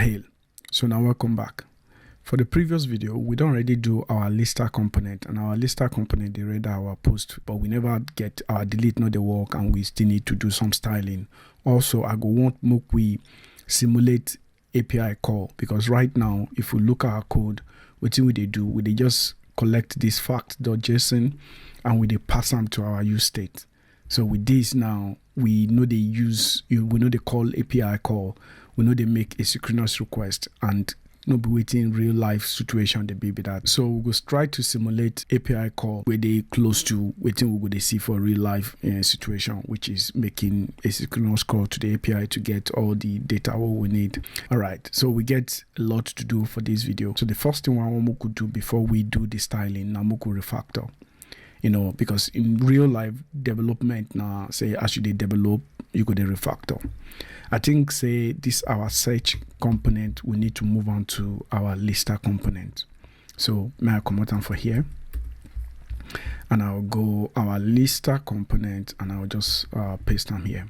hail. So now welcome back. For the previous video, we don't already do our lister component, and our lister component they read our post, but we never get our delete not the work, and we still need to do some styling. Also, I go want we simulate API call, because right now if we look at our code, what we do, we just collect this fact.json and we pass them to our use state. So with this now, we know they call API call, we know they make asynchronous request, and no be waiting real life situation they be that. So we go try to simulate API call where they close to waiting we go see for real life situation, which is making asynchronous call to the API to get all the data what we need. All right, so we get a lot to do for this video. So the first thing we could do before we do the styling, now we could refactor. Because in real life development now, say as you develop, you could refactor. I think say this our search component, we need to move on to our lister component. So may I come out for here, and I'll go our lister component and I'll just paste them here.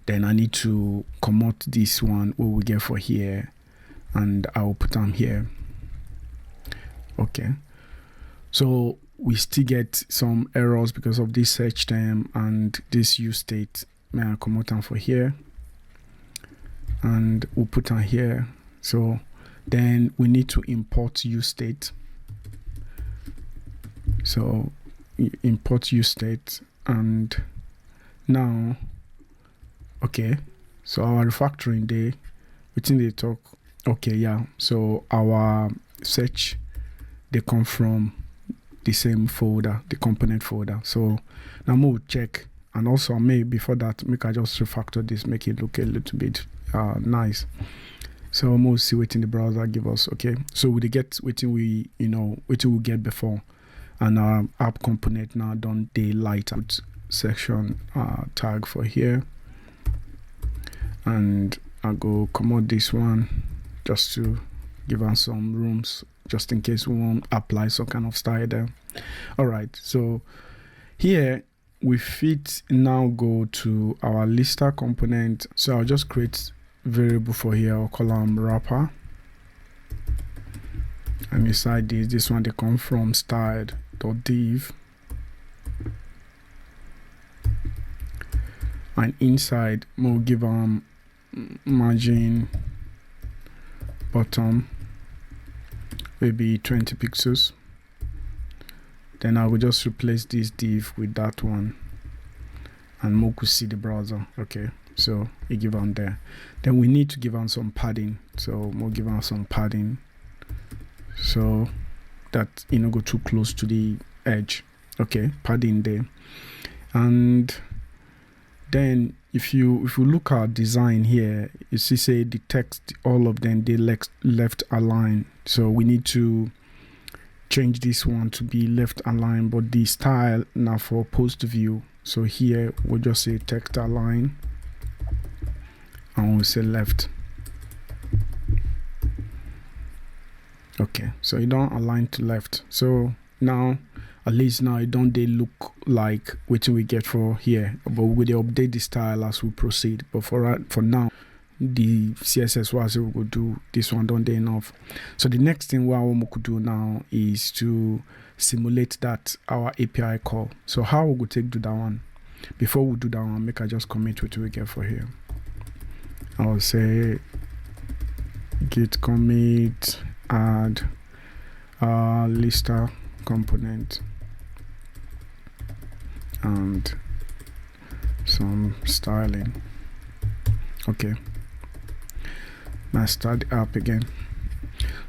Then I need to come out this one what we get for here, and I'll put them here. Okay, so we still get some errors because of this search term and this use state. May I come out for here, and we'll put on here. So then we need to import use state. So import use state, and now okay, so our refactoring day within the talk. Okay, yeah, so our search they come from the same folder, the component folder. So now we'll check, and also before that I just refactor this, make it look a little bit nice. So we'll see what in the browser give us. Okay, so we get what we get before, and our app component now done the light out section tag for here, and I'll go come out this one just to give us some rooms, just in case we won't apply some kind of style there. All right, so here we fit now go to our lister component. So I'll just create variable for here. I'll call them wrapper, and inside this one they come from styled.div, and inside we'll give them margin bottom maybe 20 pixels. Then I will just replace this div with that one, and we could see the browser. Okay, so you give them there. Then we need to give them some padding, so we'll give them some padding so that go too close to the edge. Okay, padding there. And then if you look at design here, you see say the text, all of them they left align. So we need to change this one to be left align, but the style now for post view. So here we'll just say text align, and we'll say left. Okay, so it don't align to left. So now at least now it don't they look like what we get for here, but we'll update the style as we proceed. But for now, the CSS was we could do this one don't they enough. So the next thing we could do now is to simulate that our API call. So how we could do that one? Before we do that one, I just commit what we get for here. I'll say git commit add lister component and some styling. Okay, now start the app again.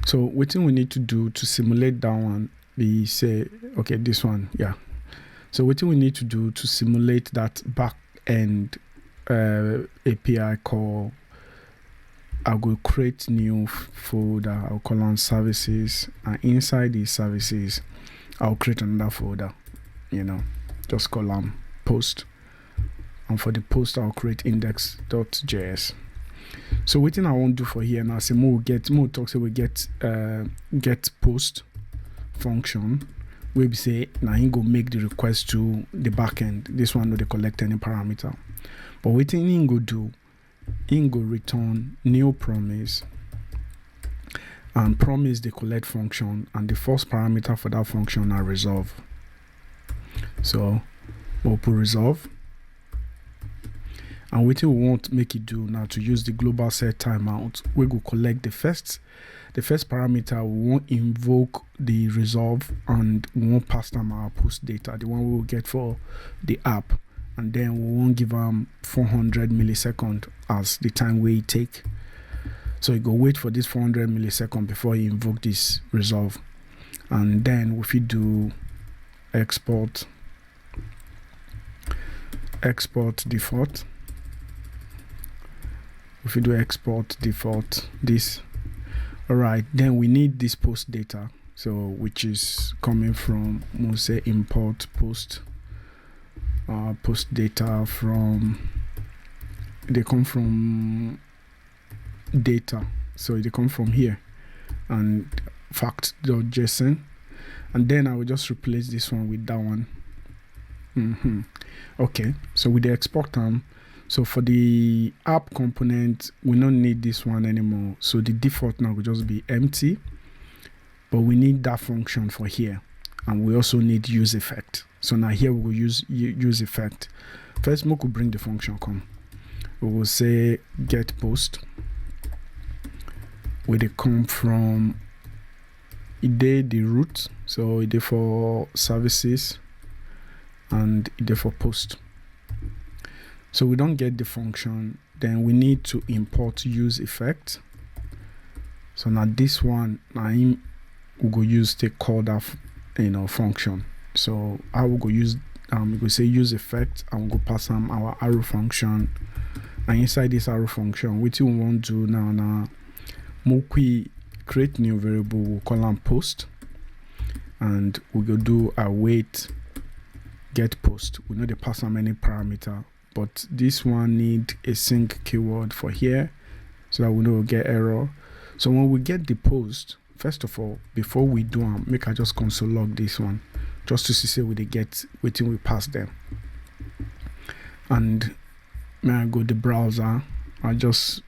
So what we need to do to simulate that one, we say okay, this one, yeah. So what we need to do to simulate that back end API call, I'll go create new folder. I'll call on services, and inside these services I'll create another folder, just call them post, and for the post I'll create index.js. So what I want to do for here now, say we get post function where we say now he go make the request to the backend. This one no they collect any parameter, but what he go do, he go return new promise and prom is the collect function, and the first parameter for that function are resolve. So we'll put resolve, and what we want make it do now to use the global set timeout. We go collect the first parameter. We won't invoke the resolve, and we won't pass them our post data, the one we will get for the app, and then we won't give them 400 millisecond as the time we take. So you go wait for this 400 millisecond before you invoke this resolve, and then if you do export default, if you do export default this, all right, then we need this post data, so which is coming from, we'll say import post data from, they come from data, so they come from here, and fact.json, and then I will just replace this one with that one. Okay, so with the export term, so for the app component, we don't need this one anymore, so the default now will just be empty, but we need that function for here, and we also need useEffect. So now here we will use useEffect. First, we could bring the function come. We will say get post, where they come from the root, so it for services, and it for post. So we don't get the function, then we need to import useEffect. So now this one, we go use to call that function. So I will go use we go say useEffect, and we go pass our arrow function, and inside this arrow function, what we want to do now we create new variable, we'll call them post, and we go do await get post. We know they pass them any parameter, but this one need a sync keyword for here, so that we know we'll get error. So when we get the post, first of all, before we do make I just console log this one, just to see we they get waiting we pass them. And when I go the browser, I just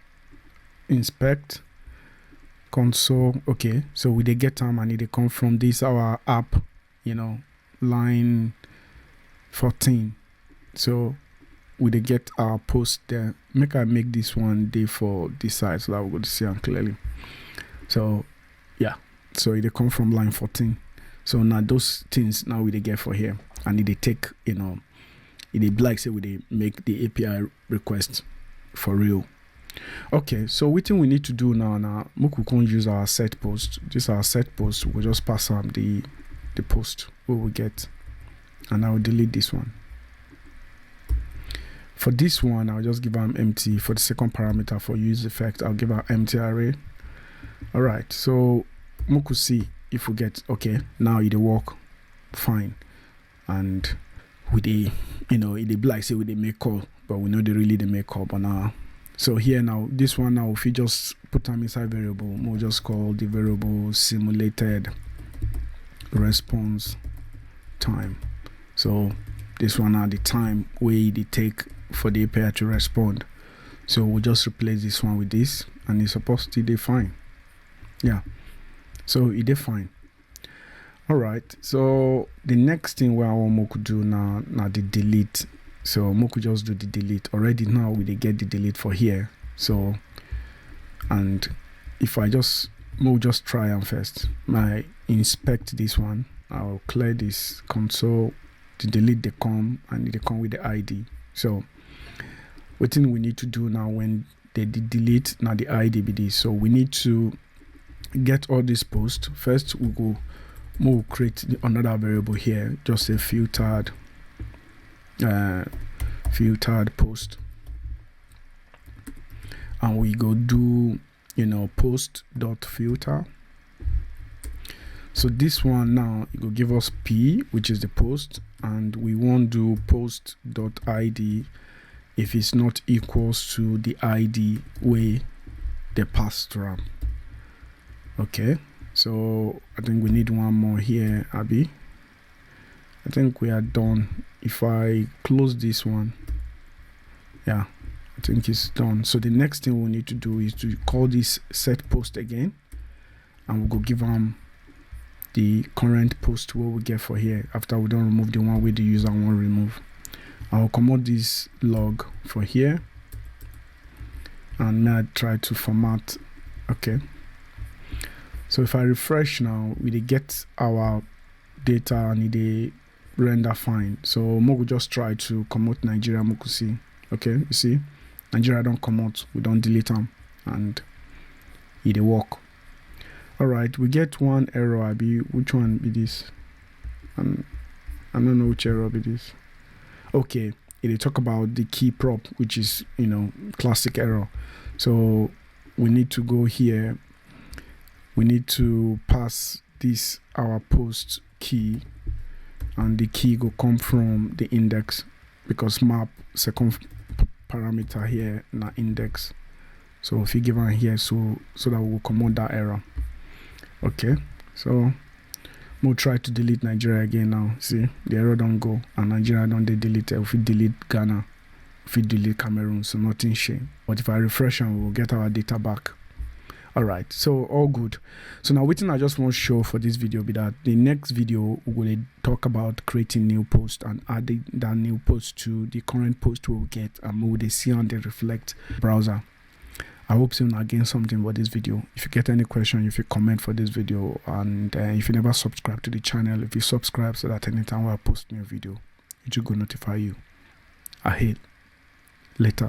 inspect console. Okay, so we they get them, and they come from this our app, line 14. So we they get our post there. I make this one day for this side, so that we're going to see them clearly. So yeah, so they come from line 14. So now those things now we they get for here, and they take it they like say we they make the API request for real. Okay, so what we need to do now we can use our set post. This our set post, we'll just pass on the post we will get, and I will delete this one. For this one, I'll just give them empty. For the second parameter for useEffect, I'll give our empty array. All right, so we could see if we get okay. Now it work fine, and with the it like say with the make call, but we know they really make call. But now, so here now this one now, if you just put them inside variable, we'll just call the variable simulated response time. So this one now the time where they take for the API to respond. So we'll just replace this one with this, and it's supposed to be fine. Yeah, so it is fine. All right, so the next thing where I want Moku do now the delete. So Moku just do the delete. Already now we get the delete for here. So, and if I just try them first, I inspect this one, I'll clear this console to delete the com, and they come with the ID. So what thing we need to do now when they delete now the ID be this. So we need to get all this post. First we'll create another variable here, just a filtered post, and we go do post.filter. So this one now it will give us p, which is the post, and we won't do post.id if it's not equals to the ID way they pass through. Okay, so I think we need one more here, Abby. I think we are done. If I close this one, yeah, I think it's done. So the next thing we need to do is to call this set post again, and we'll go give them the current post where we get for here after we don't remove the one with the user won't remove. I'll come out this log for here, and now try to format. Okay, so if I refresh now, we get our data and they render fine. So we'll just try to come out Nigeria. We could see, okay, you see Nigeria don't come out, we don't delete them, and it work. All right, we get one error. Which one be this? I don't know which error be this. Okay, it talk about the key prop, which is, you know, classic error. So we need to go here. We need to pass this our post key, and the key go come from the index, because map second parameter here na index. So if you give one here, so that we will come out that error. Okay, so we'll try to delete Nigeria again now. See, the error don't go, and Nigeria don't delete it. If we delete Ghana, if we delete Cameroon, so nothing shame. But if I refresh and we'll get our data back. All right, so all good. So now what I just want to show for this video be that the next video we will talk about creating new post and adding that new post to the current post we'll get, and we will see on the Reflect browser. I hope you gain something about this video. If you get any question, if you comment for this video, and if you never subscribe to the channel, if you subscribe so that anytime I post new video, it will go notify you. Ahead. Later.